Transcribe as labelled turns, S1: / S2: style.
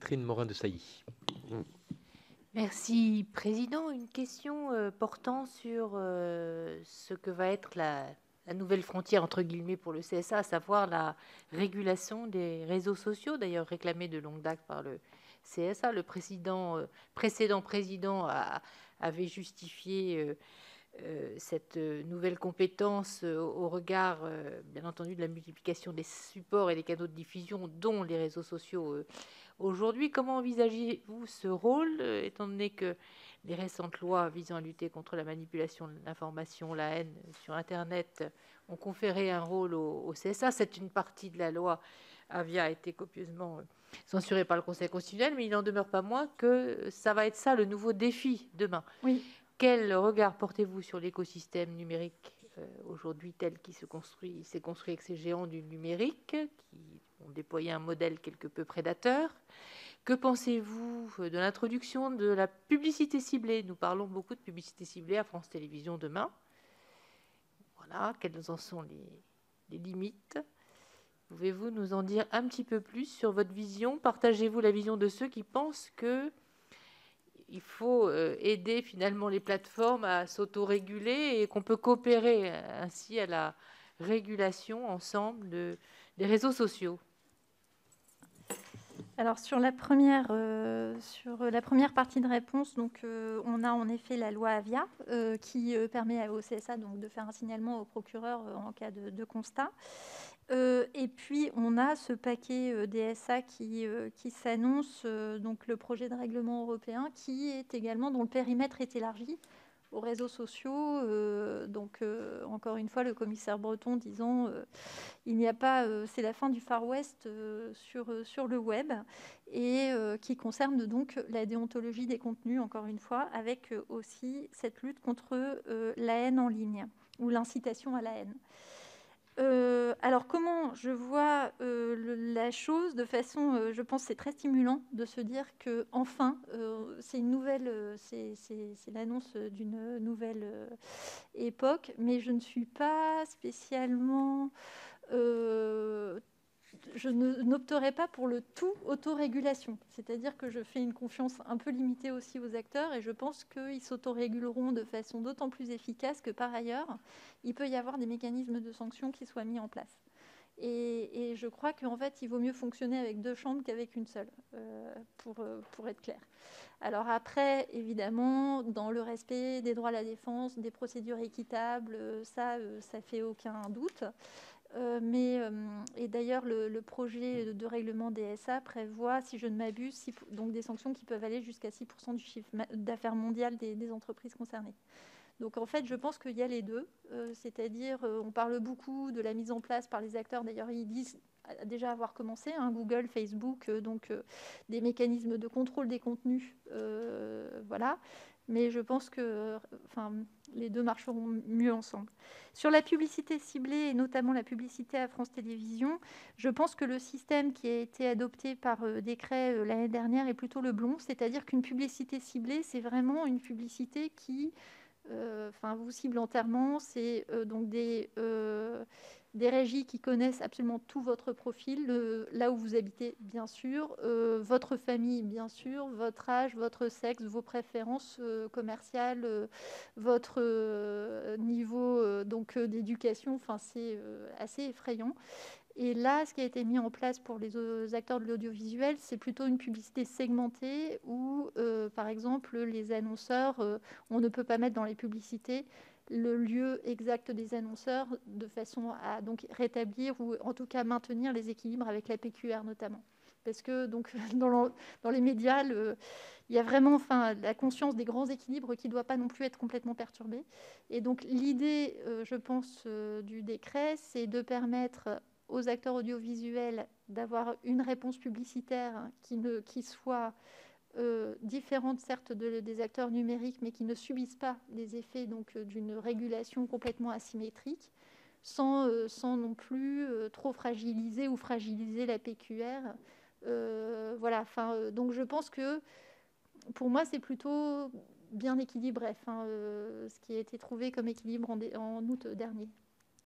S1: Catherine Morin-Desailly.
S2: Merci, Président. Une question portant sur ce que va être la nouvelle frontière, entre guillemets, pour le CSA, à savoir la régulation des réseaux sociaux, d'ailleurs réclamée de longue date par le CSA. Le précédent président avait justifié cette nouvelle compétence au regard, bien entendu, de la multiplication des supports et des canaux de diffusion, dont les réseaux sociaux aujourd'hui. Comment envisagez-vous ce rôle, étant donné que les récentes lois visant à lutter contre la manipulation de l'information, la haine sur Internet, ont conféré un rôle au CSA? C'est une partie de la loi Avia a été copieusement censurée par le Conseil constitutionnel, mais il n'en demeure pas moins que ça va être ça le nouveau défi demain.
S3: Oui.
S2: Quel regard portez-vous sur l'écosystème numérique aujourd'hui tel qu'il s'est construit avec ces géants du numérique qui ont déployé un modèle quelque peu prédateur? Que pensez-vous de l'introduction de la publicité ciblée? Nous parlons beaucoup de publicité ciblée à France Télévisions demain. Voilà, quelles en sont les limites? Pouvez-vous nous en dire un petit peu plus sur votre vision? Partagez-vous la vision de ceux qui pensent que il faut aider finalement les plateformes à s'autoréguler et qu'on peut coopérer ainsi à la régulation ensemble des réseaux sociaux?
S3: Alors sur la première partie de réponse, donc, on a en effet la loi Avia qui permet au CSA donc, de faire un signalement au procureur en cas de constat. Et puis on a ce paquet DSA qui s'annonce, donc le projet de règlement européen qui est également, dont le périmètre est élargi aux réseaux sociaux. Donc encore une fois, le commissaire Breton disant il n'y a pas, c'est la fin du Far West sur le web, et qui concerne donc la déontologie des contenus, encore une fois, avec aussi cette lutte contre la haine en ligne ou l'incitation à la haine. Alors comment je vois la chose de façon, je pense que c'est très stimulant de se dire que enfin, c'est une nouvelle, c'est l'annonce d'une nouvelle époque, mais je ne suis pas spécialement, je n'opterai pas pour le tout autorégulation. C'est-à-dire que je fais une confiance un peu limitée aussi aux acteurs, et je pense qu'ils s'autoréguleront de façon d'autant plus efficace que par ailleurs, il peut y avoir des mécanismes de sanctions qui soient mis en place. Et je crois qu'en fait, il vaut mieux fonctionner avec deux chambres qu'avec une seule, pour être clair. Alors après, évidemment, dans le respect des droits à la défense, des procédures équitables, ça fait aucun doute. Et d'ailleurs, le projet de règlement DSA prévoit, si je ne m'abuse, donc des sanctions qui peuvent aller jusqu'à 6% du chiffre d'affaires mondial des entreprises concernées. Donc en fait, je pense qu'il y a les deux, c'est-à-dire on parle beaucoup de la mise en place par les acteurs, d'ailleurs ils disent déjà avoir commencé, Google, Facebook, donc des mécanismes de contrôle des contenus, voilà. Mais je pense que les deux marcheront mieux ensemble. Sur la publicité ciblée, et notamment la publicité à France Télévisions, je pense que le système qui a été adopté par décret l'année dernière est plutôt le bon, c'est-à-dire qu'une publicité ciblée, c'est vraiment une publicité qui vous cible entièrement. C'est donc des régies qui connaissent absolument tout votre profil, là où vous habitez, bien sûr, votre famille, bien sûr, votre âge, votre sexe, vos préférences commerciales, votre niveau d'éducation. Enfin, c'est assez effrayant. Et là, ce qui a été mis en place pour les acteurs de l'audiovisuel, c'est plutôt une publicité segmentée où, par exemple, les annonceurs, on ne peut pas mettre dans les publicités le lieu exact des annonceurs de façon à donc rétablir ou en tout cas maintenir les équilibres avec la PQR notamment. Parce que donc, dans les médias, il y a vraiment la conscience des grands équilibres qui ne doit pas non plus être complètement perturbée. Et donc l'idée, je pense, du décret, c'est de permettre aux acteurs audiovisuels d'avoir une réponse publicitaire qui soit différente certes des acteurs numériques, mais qui ne subissent pas les effets d'une régulation complètement asymétrique, sans non plus trop fragiliser la PQR. Donc je pense que pour moi c'est plutôt bien équilibré, ce qui a été trouvé comme équilibre en août dernier.